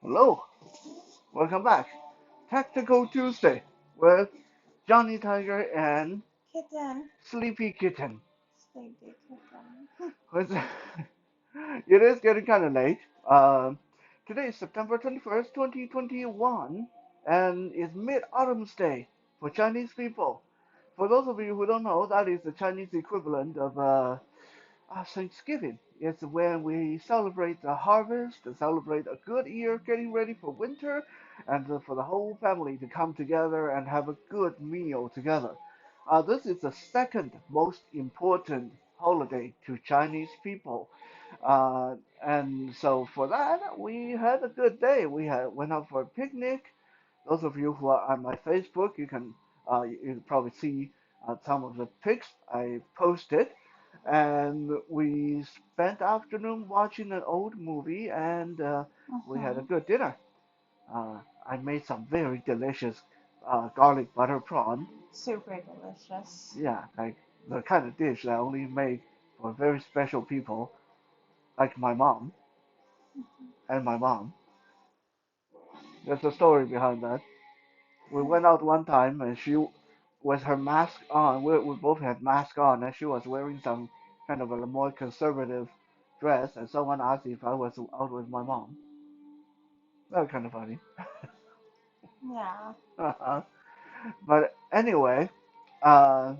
Hello, welcome back. Tactical Tuesday with Johnny Tiger and Kitten. Sleepy Kitten. Sleepy kitten. It is getting kind of late. Today is September 21st, 2021, and it's Mid-Autumn's Day for Chinese people. For those of you who don't know, that is the Chinese equivalent of Thanksgiving. It's when we celebrate the harvest, to celebrate a good year, getting ready for winter, and for the whole family to come together and have a good meal together. This is the second most important holiday to Chinese people. Uh, and so for that, we had a good day. Went out for a picnic. Those of you who are on my Facebook, you can probably see some of the pics I posted. And we spent the afternoon watching an old movie, and we had a Mm-hmm. good dinner. I made some very delicious garlic butter prawn. Super delicious. Yeah, like the kind of dish that I only make for very special people, like my mom and my mom. There's a story behind that. We went out one time, and she, with her mask on, we both had mask on, and she was wearing some kind of a more conservative dress, and someone asked if I was out with my mom. That was kind of funny. Yeah. But anyway, uh,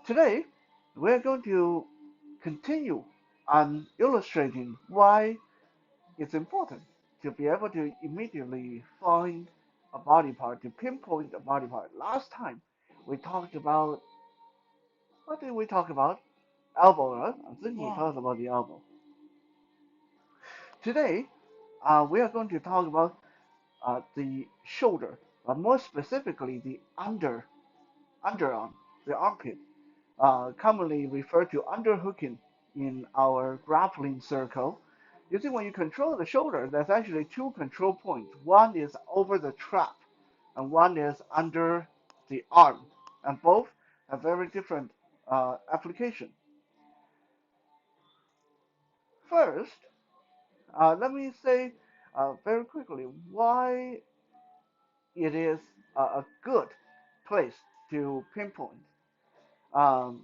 today we're going to continue on illustrating why it's important to be able to immediately find a body part, to pinpoint a body part. Last time we talked about, what did we talk about? Elbow, right? I think we Yeah. talked about the elbow. Today, we are going to talk about the shoulder, but more specifically the underarm, the armpit, commonly referred to underhooking in our grappling circle. You see, when you control the shoulder, there's actually two control points. One is over the trap, and one is under the arm, and both have very different application. First, let me say very quickly why it is a good place to pinpoint. Um,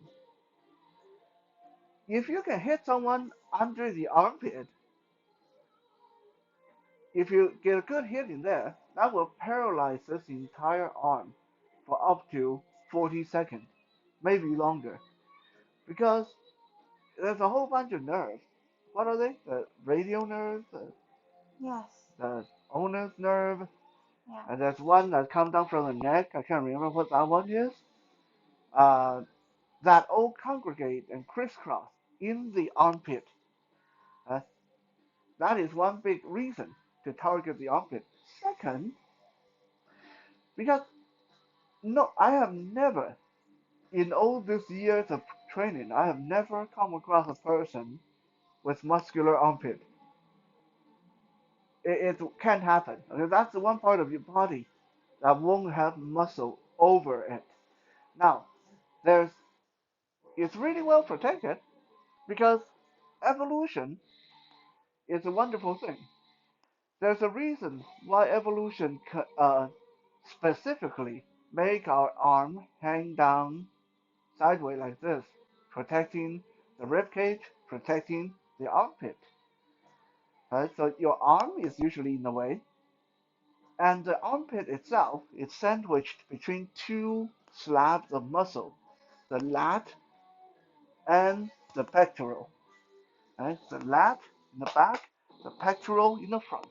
if you can hit someone under the armpit, if you get a good hit in there, that will paralyze this entire arm for up to 40 seconds, maybe longer, because there's a whole bunch of nerves. What are they? The radial nerve, Yes. the ulnar nerve, Yeah. and there's one that comes down from the neck. I can't remember what that one is. Uh, that all congregate and crisscross in the armpit. Uh, that is one big reason to target the armpit. Second, because no, I have never, in all these years of training, I have never come across a person with muscular armpit. It can't happen. Okay, that's the one part of your body that won't have muscle over it. Now, there's it's really well protected because evolution is a wonderful thing. There's a reason why evolution specifically make our arm hang down sideways like this, protecting the rib cage, protecting the armpit. Right? So your arm is usually in the way, and the armpit itself is sandwiched between two slabs of muscle, the lat and the pectoral. Right? The lat in the back, the pectoral in the front.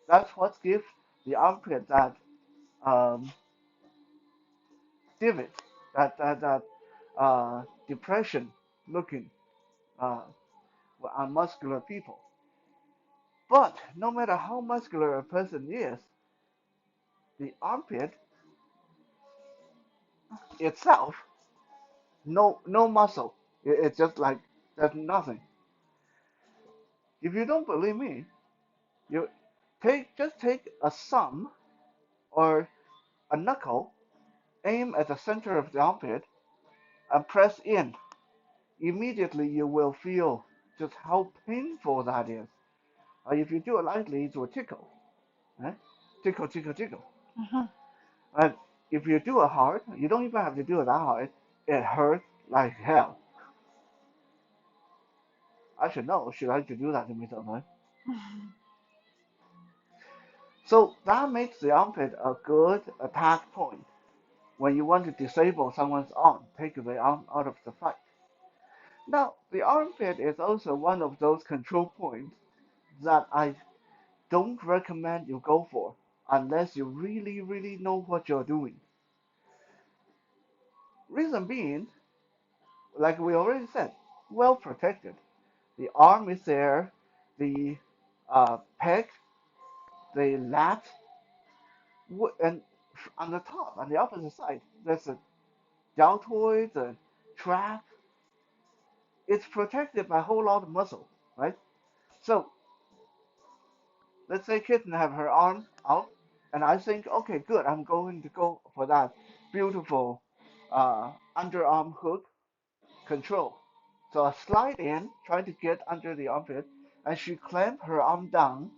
That's what gives the armpit that um, divot, that depression looking uh, on muscular people. But no matter how muscular a person is, the armpit itself, no muscle. It's just like there's nothing. If you don't believe me, you take a thumb or a knuckle, aim at the center of the armpit, and press in. Immediately you will feel just how painful that is. If you do it lightly, it will tickle. Right? Tickle, tickle, tickle. Uh-huh. And if you do it hard, you don't even have to do it that hard. It hurts like hell. I should know. Should I to do that to me sometime? So that makes the armpit a good attack point when you want to disable someone's arm, take the arm out of the fight. Now, the armpit is also one of those control points that I don't recommend you go for unless you really, really know what you're doing. Reason being, like we already said, well protected. The arm is there, the peg, the lat, and on the top, on the opposite side, there's a deltoid, the trap. It's protected by a whole lot of muscle, right? So let's say kitten have her arm out, and I think, okay, good, I'm going to go for that beautiful underarm hook control. So I slide in, trying to get under the armpit, and she clamp her arm down,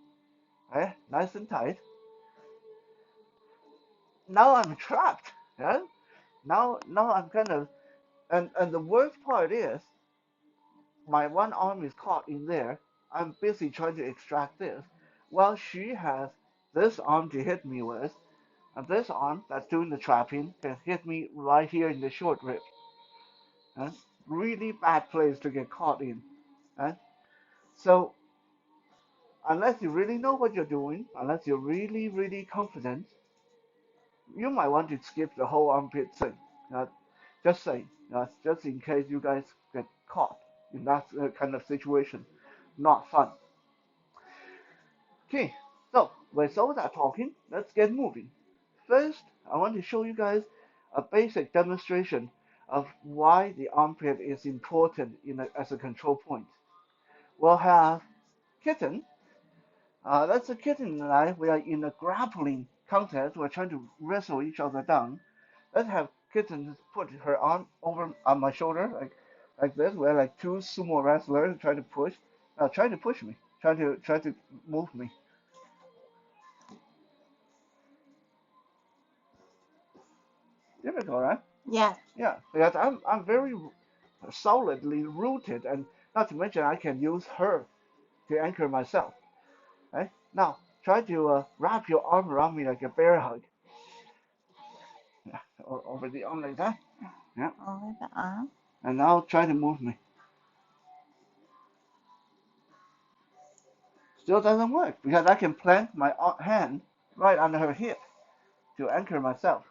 right, nice and tight. Now I'm trapped, yeah? Now I'm kind of, and the worst part is, my one arm is caught in there. I'm busy trying to extract this, while she has this arm to hit me with, and this arm that's doing the trapping can hit me right here in the short rib. Uh, really bad place to get caught in. Uh, so unless you really know what you're doing, unless you're really, really confident, you might want to skip the whole armpit thing. Uh, just saying, just in case you guys get caught in that kind of situation. Not fun. Okay, so with all that talking, let's get moving. First, I want to show you guys a basic demonstration of why the armpit is important as a control point. We'll have kitten. That's a kitten and I. We are in a grappling contest. We're trying to wrestle each other down. Let's have kitten put her arm over on my shoulder like this. We're like two sumo wrestlers trying to push me, trying to move me. Difficult, right? Yes. Yeah, because I'm very solidly rooted, and not to mention I can use her to anchor myself. Right? Now try to wrap your arm around me like a bear hug. Yeah, over the arm like that. Yeah, Over the arm. and now try to move me. Still doesn't work because I can plant my hand right under her hip to anchor myself.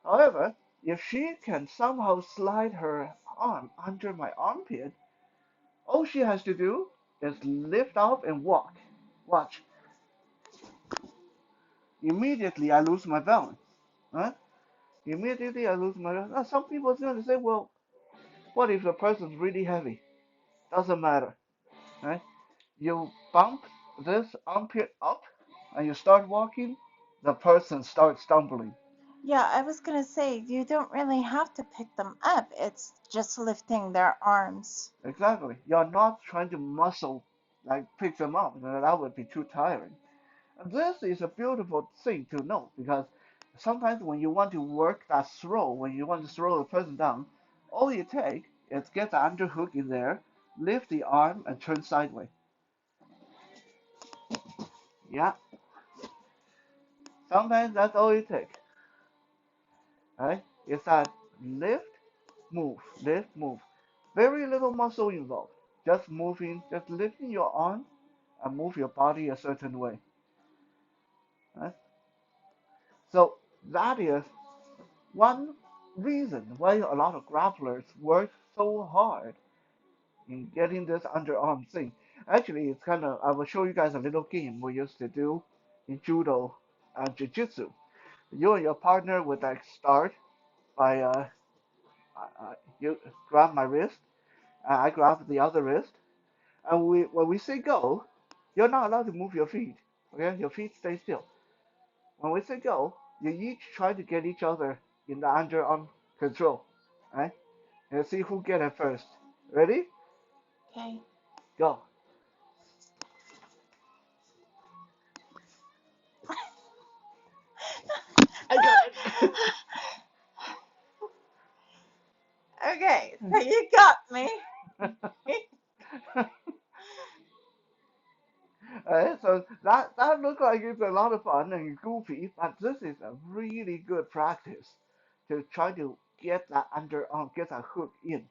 However, if she can somehow slide her arm under my armpit, all she has to do is lift up and walk. Watch. Immediately I lose my balance. Right? Immediately I lose my balance. Now, some people are going to say, well, what if the person's really heavy? Doesn't matter. Right? You bump this armpit up and you start walking, the person starts stumbling. Yeah, I was gonna say you don't really have to pick them up. It's just lifting their arms. Exactly. You're not trying to muscle, like pick them up. That would be too tiring. And this is a beautiful thing to know because sometimes when you want to work that throw, when you want to throw the person down, all you take is get the underhook in there, lift the arm, and turn sideways. Yeah, sometimes that's all you take. Right? It's that lift, move. Very little muscle involved. Just moving, just lifting your arm and move your body a certain way. Right? So that is one reason why a lot of grapplers work so hard in getting this underarm thing. Actually, it's kind of, I will show you guys a little game we used to do in judo and jiu-jitsu. You and your partner would like start by you grab my wrist, and I grab the other wrist, and when we say go, you're not allowed to move your feet. Okay, your feet stay still. When we say go, you each try to get each other in the underarm control. Right? And see who get it first. Ready? Okay. Go. I got Okay, so you got me. it. So that looks like it's a lot of fun and goofy, but this is a really good practice to try to get that underarm, get that hook in,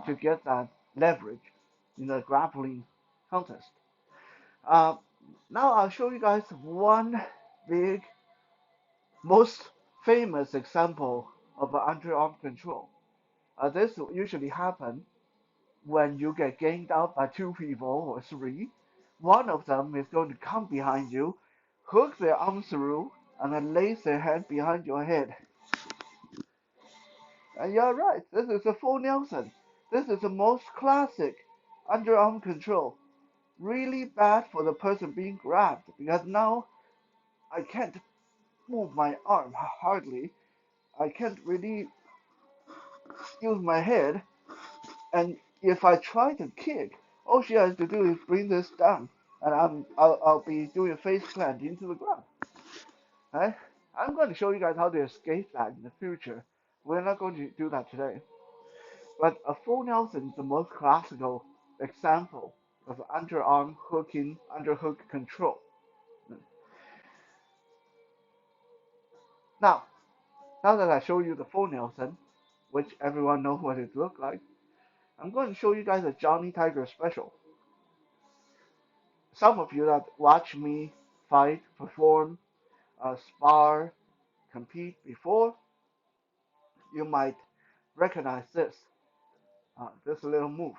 to get that leverage in the grappling contest. Uh, Now I'll show you guys one big, most famous example of underarm control. This usually happens when you get ganged up by two people or three. One of them is going to come behind you, hook their arm through, and then lace their hand behind your head. And you're right, this is a full Nelson. This is the most classic underarm control. Really bad for the person being grabbed because now I can't move my arm hardly. I can't really use my head. And if I try to kick, all she has to do is bring this down, and I'll be doing a face plant into the ground. Right? I'm going to show you guys how to escape that in the future. We're not going to do that today. But a full Nelson is the most classical example of underarm hooking, underhook control. Now, now that I show you the full Nelson, which everyone knows what it looks like, I'm going to show you guys a Johnny Tiger special. Some of you that watch me fight, perform, spar, compete before, you might recognize this. This little move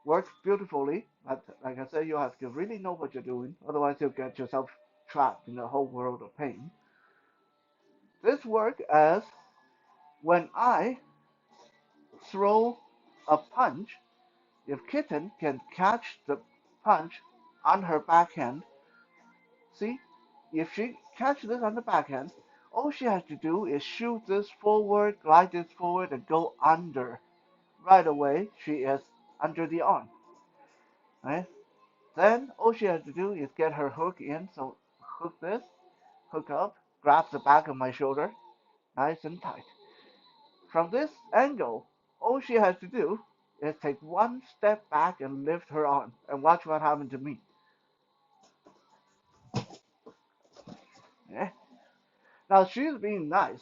works beautifully, but like I said, you have to really know what you're doing, otherwise you'll get yourself trapped in a whole world of pain. This works as when I throw a punch, if kitten can catch the punch on her backhand, see, if she catches this on the backhand, all she has to do is shoot this forward, glide this forward, and go under. Right away, she is under the arm. Right? Then all she has to do is get her hook in. So hook this, hook up, grab the back of my shoulder, nice and tight. From this angle, all she has to do is take one step back and lift her arm, and watch what happened to me. Yeah? Now she's being nice.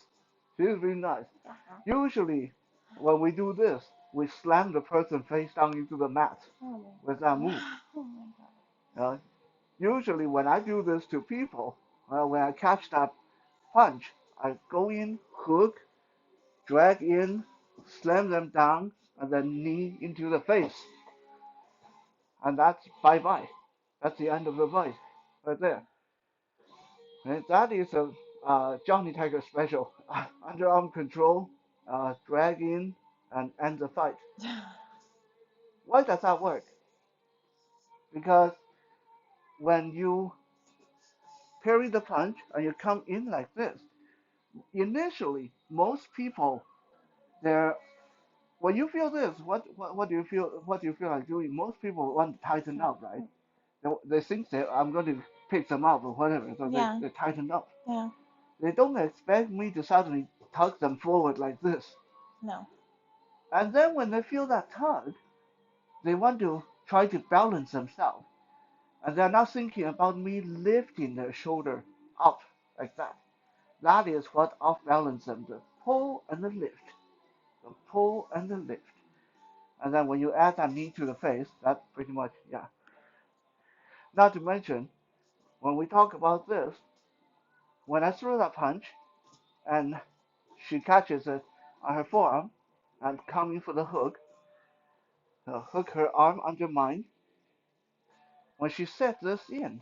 She's being nice. Uh-huh. Usually, when we do this, we slam the person face down into the mat Oh with that move. oh my God. Uh, Usually, when I do this to people, when I catch that punch, I go in, hook, drag in, slam them down, and then knee into the face. And that's bye bye. That's the end of the fight, right there. And that is a Johnny Tiger special. Underarm control, drag in, and end the fight. Why does that work? Because when you parry the punch and you come in like this, initially most people they're when you feel this, what do you feel? What do you feel like doing? Most people want to tighten up, right? They think that I'm going to pick them up or whatever, so Yeah, they tighten up. yeah, They don't expect me to suddenly tug them forward like this. no. And then when they feel that tug, they want to try to balance themselves. And they're not thinking about me lifting their shoulder up like that. That is what off balance them, the pull and the lift. The pull and the lift. And then when you add that knee to the face, that's pretty much, yeah. Not to mention, when we talk about this, when I throw that punch and she catches it on her forearm and coming for the hook, hook her arm under mine, when she sets this in,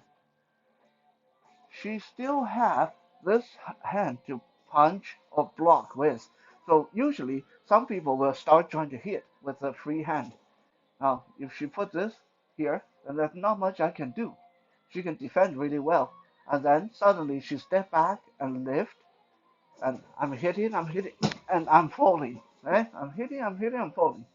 she still have this hand to punch or block with. So usually some people will start trying to hit with a free hand. Now, if she put this here, then there's not much I can do. She can defend really well. And then suddenly she step back and lift, and I'm hitting, and I'm falling. Eh? I'm hitting, I'm falling.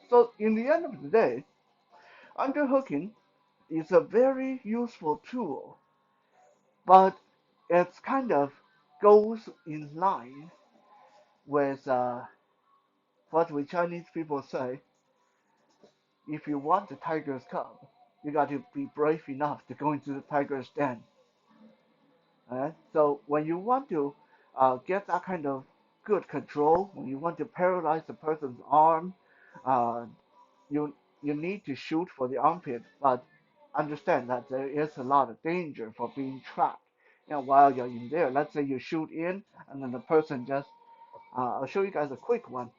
So in the end of the day, underhooking it's a very useful tool, but it's kind of goes in line with what we Chinese people say: if you want the tiger's cub, you got to be brave enough to go into the tiger's den. Alright? So when you want to get that kind of good control, when you want to paralyze the person's arm, uh, you you need to shoot for the armpit, but understand that there is a lot of danger for being trapped. While you're in there, let's say you shoot in, and then the person just I'll show you guys a quick one.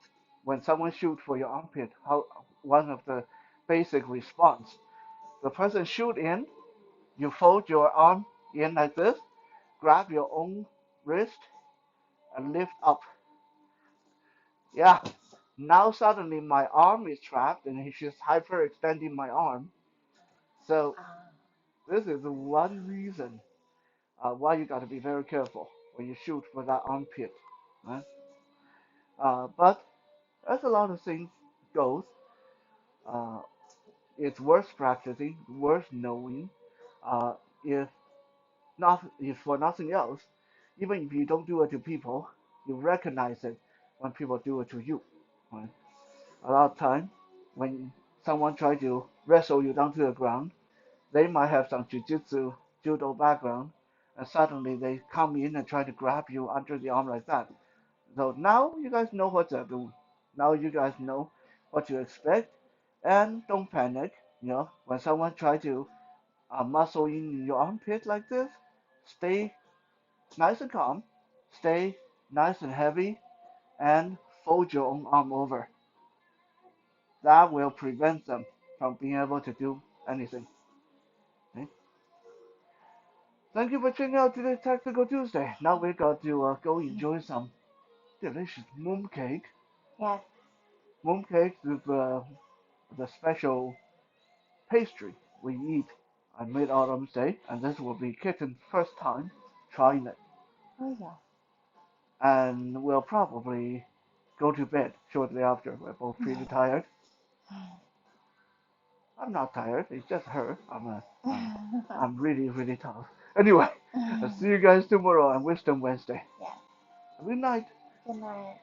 When someone shoots for your armpit, how one of the basic response. The person shoot in, you fold your arm in like this, grab your own wrist, and lift up. Yeah. Now suddenly my arm is trapped, and he's just hyperextending my arm. So this is one reason why you got to be very careful when you shoot for that armpit. Right? But as a lot of things goes, uh, it's worth practicing, worth knowing. Uh, if not, if for nothing else, even if you don't do it to people, you recognize it when people do it to you. Right? A lot of time, when someone try to wrestle you down to the ground, they might have some jujitsu, judo background, and suddenly they come in and try to grab you under the arm like that. So now you guys know what to do. Now you guys know what to expect, and don't panic. When someone try to muscle in your armpit like this, stay nice and calm, stay nice and heavy, and fold your own arm over. That will prevent them from being able to do anything. Okay? Thank you for checking out today's Tactical Tuesday. Now we got to go enjoy some delicious mooncake. Yes. Mooncake is the special pastry we eat on Mid-Autumn Day, and this will be Kitten's first time trying it. Oh yeah. And we'll probably go to bed shortly after. We're both pretty tired. I'm not tired. It's just her. I'm really, really tough. Anyway, I'll see you guys tomorrow on Wisdom Wednesday. Yes. Good night. Good night.